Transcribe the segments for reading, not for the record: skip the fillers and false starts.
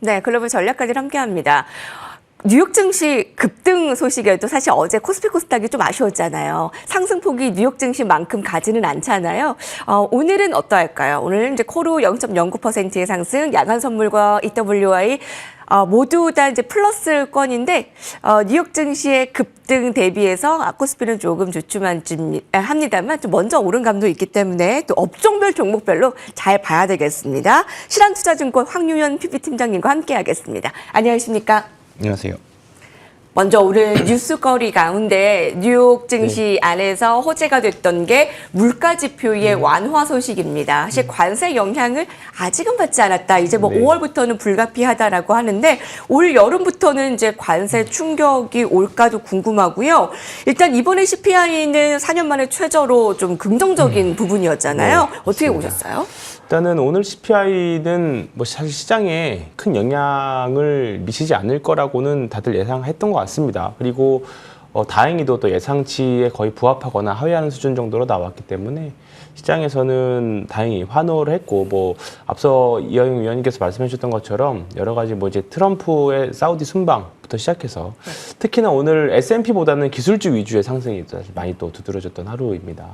네, 글로벌 전략가들 함께합니다. 뉴욕 증시 급등 소식에도 사실 어제 코스피 코스닥이 좀 아쉬웠잖아요. 상승폭이 뉴욕 증시만큼 가지는 않잖아요. 오늘은 어떠할까요? 오늘 이제 코로 0.09%의 상승, 야간 선물과 EWI 모두 다 이제 플러스권인데 뉴욕 증시의 급등 대비해서 코스피는 조금 주춤합니다만 좀 먼저 오른 감도 있기 때문에 또 업종별 종목별로 잘 봐야 되겠습니다. 신한투자증권 황유연 PB팀장님과 함께하겠습니다. 안녕하십니까? 안녕하세요. 먼저 오늘 뉴스거리 가운데 뉴욕 증시 안에서 호재가 됐던 게 물가지표의 완화 소식입니다. 사실 관세 영향을 아직은 받지 않았다. 이제 뭐 5월부터는 불가피하다라고 하는데 올 여름부터는 이제 관세 충격이 올까도 궁금하고요. 일단 이번에 CPI는 4년 만에 최저로 좀 긍정적인 부분이었잖아요. 어떻게 보셨어요? 일단은 오늘 CPI는 뭐 사실 시장에 큰 영향을 미치지 않을 거라고는 다들 예상했던 것 같습니다. 그리고 다행히도 또 예상치에 거의 부합하거나 하회하는 수준 정도로 나왔기 때문에 시장에서는 다행히 환호를 했고, 뭐 앞서 이영희 위원님께서 말씀해 주셨던 것처럼 여러 가지 뭐 이제 트럼프의 사우디 순방부터 시작해서 특히나 오늘 S&P보다는 기술주 위주의 상승이 많이 또 두드러졌던 하루입니다.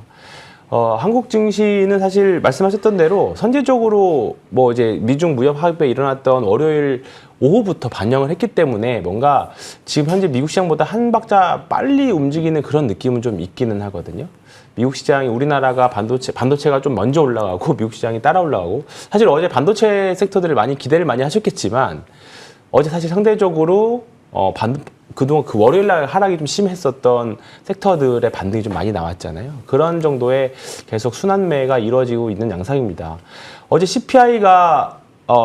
한국 증시는 사실 말씀하셨던 대로 선제적으로 뭐 이제 미중 무역 합의에 일어났던 월요일 오후부터 반영을 했기 때문에 뭔가 지금 현재 미국 시장보다 한 박자 빨리 움직이는 그런 느낌은 좀 있기는 하거든요. 미국 시장이 우리나라가 반도체가 좀 먼저 올라가고 미국 시장이 따라 올라가고, 사실 어제 반도체 섹터들을 많이 기대를 많이 하셨겠지만 어제 사실 상대적으로 그동안 그 월요일 날 하락이 좀 심했었던 섹터들의 반등이 좀 많이 나왔잖아요. 그런 정도의 계속 순환매가 이루어지고 있는 양상입니다. 어제 CPI가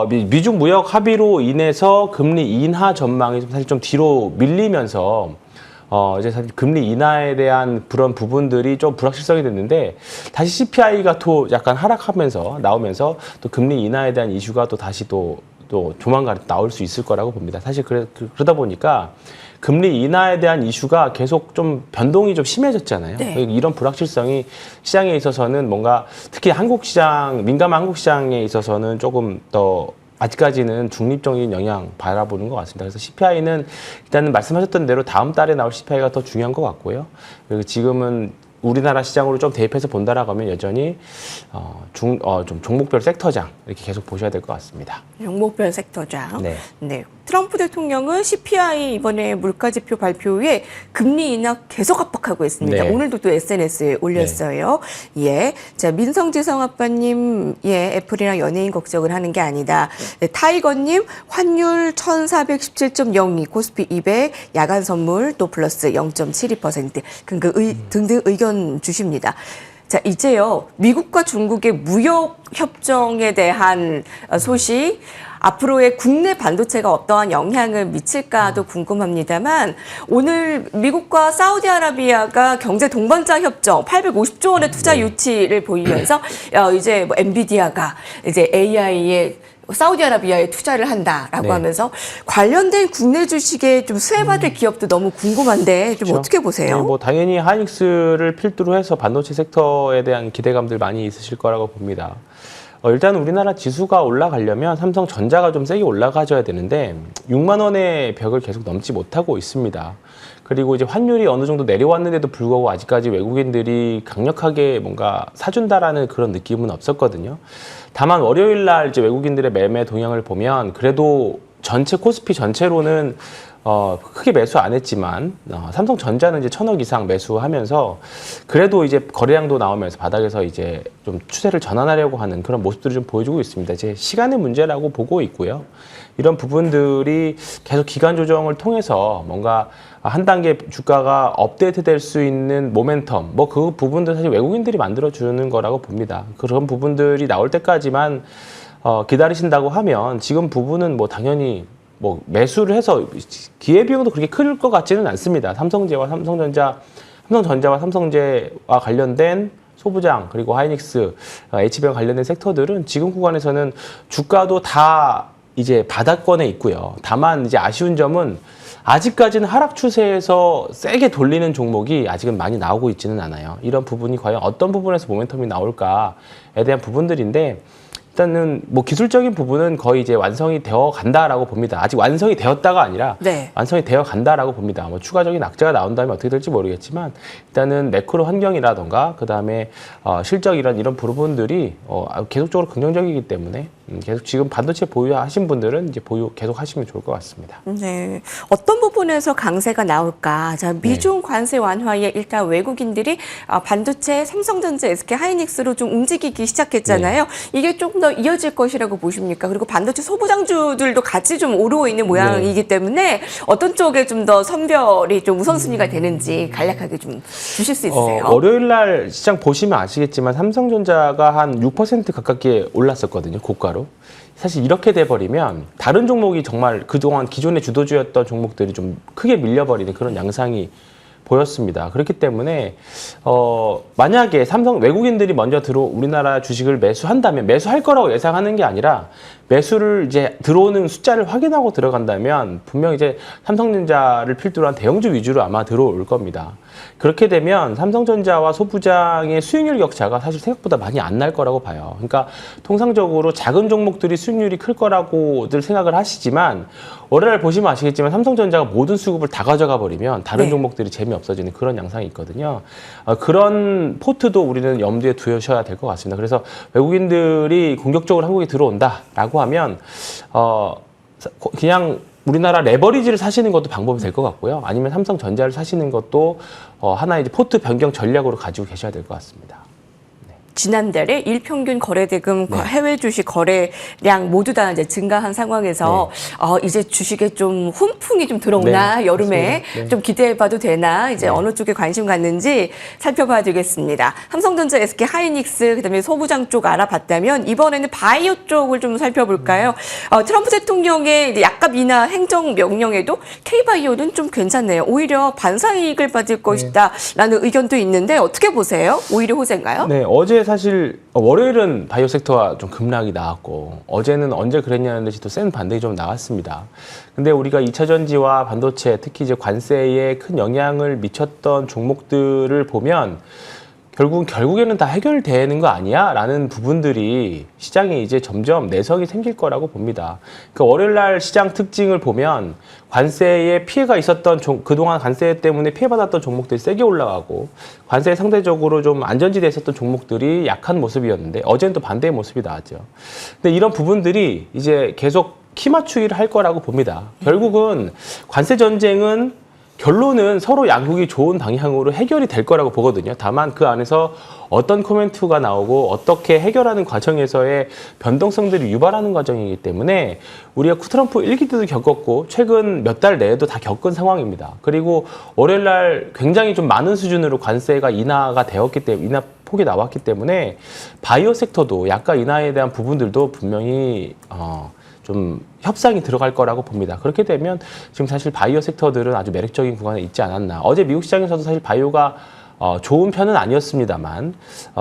미중 무역 합의로 인해서 금리 인하 전망이 사실 좀 뒤로 밀리면서 이제 사실 금리 인하에 대한 그런 부분들이 좀 불확실성이 됐는데, 다시 CPI가 또 약간 하락하면서 나오면서 또 금리 인하에 대한 이슈가 또 다시 또 조만간 나올 수 있을 거라고 봅니다. 사실 그러다 보니까 금리 인하에 대한 이슈가 계속 좀 변동이 좀 심해졌잖아요. 네. 이런 불확실성이 시장에 있어서는 뭔가 특히 한국 시장, 민감한 한국 시장에 있어서는 조금 더 아직까지는 중립적인 영향 바라보는 것 같습니다. 그래서 CPI는 일단은 말씀하셨던 대로 다음 달에 나올 CPI가 더 중요한 것 같고요. 그리고 지금은 우리나라 시장으로 좀 대입해서 본다라고 하면 여전히 좀 종목별 섹터장 이렇게 계속 보셔야 될 것 같습니다. 종목별 섹터장. 네. 트럼프 대통령은 CPI 이번에 물가지표 발표 후에 금리 인하 계속 압박하고 있습니다. 네. 오늘도 또 SNS에 올렸어요. 네. 예. 자, 민성지성 아빠님, 애플이랑 연예인 걱정을 하는 게 아니다. 네, 타이거님, 환율 1417.02, 코스피 200, 야간 선물 또 플러스 0.72% 등등 의견 주십니다. 자, 이제요, 미국과 중국의 무역 협정에 대한 소식, 앞으로의 국내 반도체가 어떠한 영향을 미칠까도 궁금합니다만, 오늘 미국과 사우디아라비아가 경제 동반자 협정 850조 원의 투자 유치를 보이면서 이제 뭐 엔비디아가 이제 AI에 사우디아라비아에 투자를 한다라고 하면서 관련된 국내 주식에 좀 수혜받을 기업도 너무 궁금한데 좀 그렇죠. 어떻게 보세요? 네, 뭐 당연히 하이닉스를 필두로 해서 반도체 섹터에 대한 기대감들 많이 있으실 거라고 봅니다. 일단 우리나라 지수가 올라가려면 삼성전자가 좀 세게 올라가줘야 되는데 6만 원의 벽을 계속 넘지 못하고 있습니다. 그리고 이제 환율이 어느 정도 내려왔는데도 불구하고 아직까지 외국인들이 강력하게 뭔가 사준다라는 그런 느낌은 없었거든요. 다만 월요일 날 이제 외국인들의 매매 동향을 보면 그래도 전체 코스피 전체로는 크게 매수 안 했지만 삼성전자는 이제 1,000억 이상 매수하면서 그래도 이제 거래량도 나오면서 바닥에서 이제 좀 추세를 전환하려고 하는 그런 모습들을 좀 보여주고 있습니다. 이제 시간의 문제라고 보고 있고요. 이런 부분들이 계속 기간 조정을 통해서 뭔가 한 단계 주가가 업데이트 될 수 있는 모멘텀, 뭐 그 부분들 사실 외국인들이 만들어주는 거라고 봅니다. 그런 부분들이 나올 때까지만 기다리신다고 하면 지금 부분은 뭐 당연히 뭐 매수를 해서 기회비용도 그렇게 클 것 같지는 않습니다. 삼성전자와 삼성제와 관련된 소부장 그리고 하이닉스, HBM 관련된 섹터들은 지금 구간에서는 주가도 다 이제 바닥권에 있고요. 다만 이제 아쉬운 점은 아직까지는 하락 추세에서 세게 돌리는 종목이 아직은 많이 나오고 있지는 않아요. 이런 부분이 과연 어떤 부분에서 모멘텀이 나올까에 대한 부분들인데 일단은 뭐 기술적인 부분은 거의 이제 완성이 되어 간다라고 봅니다. 아직 완성이 되었다가 아니라 네. 완성이 되어 간다라고 봅니다. 뭐 추가적인 악재가 나온다면 어떻게 될지 모르겠지만 일단은 매크로 환경이라던가 그다음에 실적 이런 부분들이 계속적으로 긍정적이기 때문에 계속 지금 반도체 보유하신 분들은 이제 보유 계속 하시면 좋을 것 같습니다. 네. 어떤 부분에서 강세가 나올까? 자, 미중 관세 완화에 일단 외국인들이 반도체, 삼성전자, SK 하이닉스로 좀 움직이기 시작했잖아요. 이게 조금 더 이어질 것이라고 보십니까? 그리고 반도체 소부장주들도 같이 좀 오르고 있는 모양이기 때문에 어떤 쪽에 좀 더 선별이 좀 우선순위가 되는지 간략하게 좀 주실 수 있으세요? 월요일 날 시장 보시면 아시겠지만 삼성전자가 한 6% 가깝게 올랐었거든요. 고가로. 사실 이렇게 돼버리면 다른 종목이 정말 그동안 기존의 주도주였던 종목들이 좀 크게 밀려버리는 그런 양상이 보였습니다. 그렇기 때문에 만약에 외국인들이 먼저 우리나라 주식을 매수한다면 매수할 거라고 예상하는 게 아니라 매수를 이제 들어오는 숫자를 확인하고 들어간다면 분명 이제 삼성전자를 필두로 한 대형주 위주로 아마 들어올 겁니다. 그렇게 되면 삼성전자와 소부장의 수익률 격차가 사실 생각보다 많이 안 날 거라고 봐요. 그러니까 통상적으로 작은 종목들이 수익률이 클 거라고들 생각을 하시지만 월요일 보시면 아시겠지만 삼성전자가 모든 수급을 다 가져가 버리면 다른 종목들이 재미없어지는 그런 양상이 있거든요. 그런 포트도 우리는 염두에 두셔야 될 것 같습니다. 그래서 외국인들이 공격적으로 한국에 들어온다라고 하면 그냥 우리나라 레버리지를 사시는 것도 방법이 될 것 같고요. 아니면 삼성전자를 사시는 것도 하나의 이제 포트 변경 전략으로 가지고 계셔야 될 것 같습니다. 지난달에 일평균 거래대금 해외 주식 거래량 모두 다 이제 증가한 상황에서 이제 주식에 좀 훈풍이 좀 들어오나 여름에 좀 기대해봐도 되나 이제 어느 쪽에 관심 갖는지 살펴봐야 되겠습니다. 삼성전자, SK 하이닉스 그다음에 소부장 쪽 알아봤다면 이번에는 바이오 쪽을 좀 살펴볼까요? 트럼프 대통령의 이제 약값 인하 행정 명령에도 K바이오는 좀 괜찮네요. 오히려 반사이익을 받을 것이다라는 의견도 있는데 어떻게 보세요? 오히려 호재인가요? 네, 어제 사실 월요일은 바이오 섹터가 좀 급락이 나왔고 어제는 언제 그랬냐는 듯이 또 센 반등이 좀 나왔습니다. 근데 우리가 2차 전지와 반도체 특히 이제 관세에 큰 영향을 미쳤던 종목들을 보면 결국에는 다 해결되는 거 아니야? 라는 부분들이 시장에 이제 점점 내성이 생길 거라고 봅니다. 그러니까 월요일 날 시장 특징을 보면 관세에 피해가 있었던 그동안 관세 때문에 피해받았던 종목들이 세게 올라가고 관세에 상대적으로 좀 안전지대에 있었던 종목들이 약한 모습이었는데 어제는 또 반대의 모습이 나왔죠. 근데 이런 부분들이 이제 계속 키 맞추기를 할 거라고 봅니다. 결국은 관세 전쟁은 결론은 서로 양국이 좋은 방향으로 해결이 될 거라고 보거든요. 다만 그 안에서 어떤 코멘트가 나오고 어떻게 해결하는 과정에서의 변동성들이 유발하는 과정이기 때문에 우리가 트럼프 1기 때도 겪었고 최근 몇 달 내에도 다 겪은 상황입니다. 그리고 월요일 날 굉장히 좀 많은 수준으로 관세가 인하가 되었기 때문에 인하 폭이 나왔기 때문에 바이오 섹터도 약간 인하에 대한 부분들도 분명히 좀 협상이 들어갈 거라고 봅니다. 그렇게 되면 지금 사실 바이오 섹터들은 아주 매력적인 구간에 있지 않았나. 어제 미국 시장에서도 사실 바이오가 좋은 편은 아니었습니다만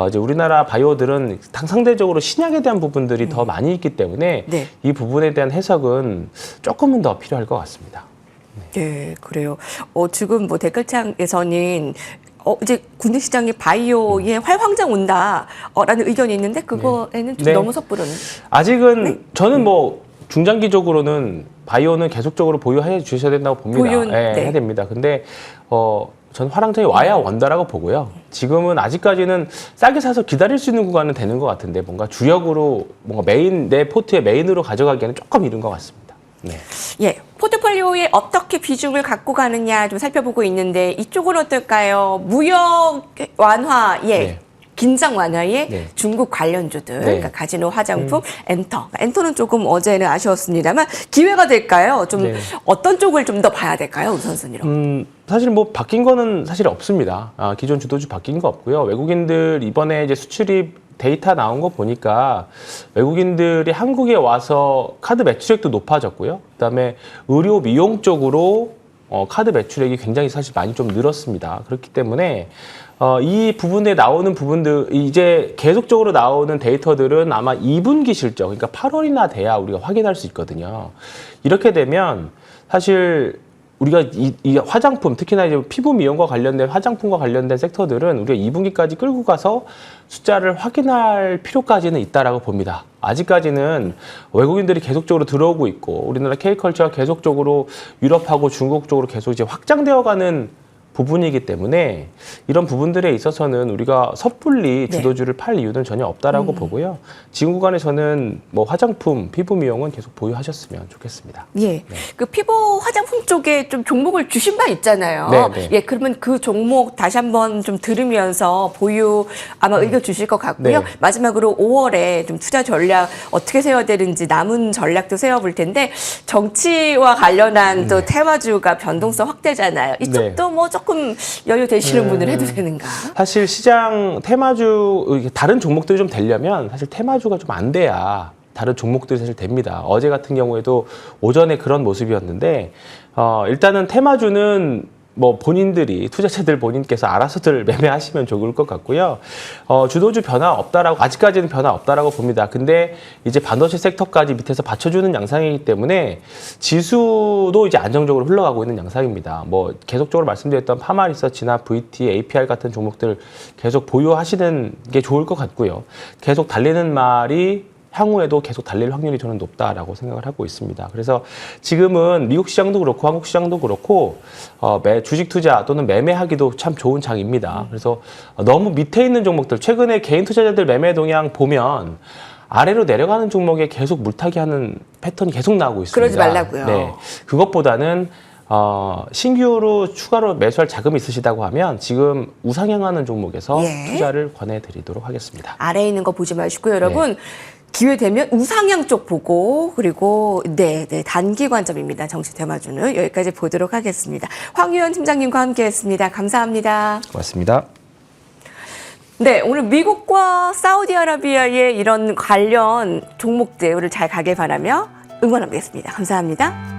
이제 우리나라 바이오들은 상대적으로 신약에 대한 부분들이 더 많이 있기 때문에 이 부분에 대한 해석은 조금은 더 필요할 것 같습니다. 네, 그래요. 지금 뭐 댓글창에서는 이제 국내 시장에 바이오에 활황장 온다라는 의견이 있는데 그거에는 좀 너무 섣부른. 아직은 저는 뭐 중장기적으로는 바이오는 계속적으로 보유해 주셔야 된다고 봅니다. 해야 됩니다. 근데 전 화랑장이 와야 원다라고 보고요. 지금은 아직까지는 싸게 사서 기다릴 수 있는 구간은 되는 것 같은데 뭔가 주력으로 뭔가 내 포트의 메인으로 가져가기에는 조금 이른 것 같습니다. 네. 예, 포트폴리오에 어떻게 비중을 갖고 가느냐 좀 살펴보고 있는데 이쪽은 어떨까요? 무역 완화에 긴장 완화에 중국 관련주들, 그러니까 카지노, 화장품, 엔터는 조금 어제는 아쉬웠습니다만 기회가 될까요? 좀 어떤 쪽을 좀 더 봐야 될까요? 우선순위로. 사실 뭐 바뀐 거는 사실 없습니다. 기존 주도주 바뀐 거 없고요. 외국인들 이번에 이제 수출입 데이터 나온 거 보니까 외국인들이 한국에 와서 카드 매출액도 높아졌고요. 그다음에 의료 미용 쪽으로 카드 매출액이 굉장히 사실 많이 좀 늘었습니다. 그렇기 때문에 이 부분에 나오는 부분들 이제 계속적으로 나오는 데이터들은 아마 2분기 실적, 그러니까 8월이나 돼야 우리가 확인할 수 있거든요. 이렇게 되면 사실 우리가 이 화장품, 특히나 이제 피부 미용과 관련된 화장품과 관련된 섹터들은 우리가 2분기까지 끌고 가서 숫자를 확인할 필요까지는 있다라고 봅니다. 아직까지는 외국인들이 계속적으로 들어오고 있고 우리나라 K컬처가 계속적으로 유럽하고 중국 쪽으로 계속 이제 확장되어가는 부분이기 때문에 이런 부분들에 있어서는 우리가 섣불리 주도주를 팔 이유는 전혀 없다라고 보고요. 지금 구간에 저는 뭐 화장품, 피부 미용은 계속 보유하셨으면 좋겠습니다. 예, 그 피부 화장품 쪽에 좀 종목을 주신 바 있잖아요. 네. 예, 그러면 그 종목 다시 한번 좀 들으면서 보유 아마 의견 주실 것 같고요. 네. 마지막으로 5월에 좀 투자 전략 어떻게 세워야 되는지 남은 전략도 세워볼 텐데 정치와 관련한 또 테마주가 변동성 확대잖아요. 이쪽도 뭐 조금 여유 되시는 분을 해도 되는가? 사실 시장 테마주 다른 종목들이 좀 되려면 사실 테마주가 좀 안 돼야 다른 종목들이 사실 됩니다. 어제 같은 경우에도 오전에 그런 모습이었는데 일단은 테마주는 뭐 본인들이 투자자들 본인께서 알아서들 매매하시면 좋을 것 같고요. 주도주 변화 없다라고 아직까지는 변화 없다라고 봅니다. 근데 이제 반도체 섹터까지 밑에서 받쳐주는 양상이기 때문에 지수도 이제 안정적으로 흘러가고 있는 양상입니다. 뭐 계속적으로 말씀드렸던 파마리서치나 VT, APR 같은 종목들 계속 보유하시는 게 좋을 것 같고요. 계속 달리는 말이 향후에도 계속 달릴 확률이 저는 높다라고 생각을 하고 있습니다. 그래서 지금은 미국 시장도 그렇고 한국 시장도 그렇고 주식 투자 또는 매매하기도 참 좋은 장입니다. 그래서 너무 밑에 있는 종목들 최근에 개인 투자자들 매매 동향 보면 아래로 내려가는 종목에 계속 물타기 하는 패턴이 계속 나오고 있습니다. 그러지 말라고요. 네, 그것보다는 신규로 추가로 매수할 자금이 있으시다고 하면 지금 우상향하는 종목에서 투자를 권해드리도록 하겠습니다. 아래에 있는 거 보지 마시고 여러분 기회 되면 우상향 쪽 보고 그리고 단기 관점입니다. 정치 테마주는 여기까지 보도록 하겠습니다. 황유연 팀장님과 함께했습니다. 감사합니다. 고맙습니다. 네, 오늘 미국과 사우디아라비아의 이런 관련 종목들을 잘 가길 바라며 응원하겠습니다. 감사합니다.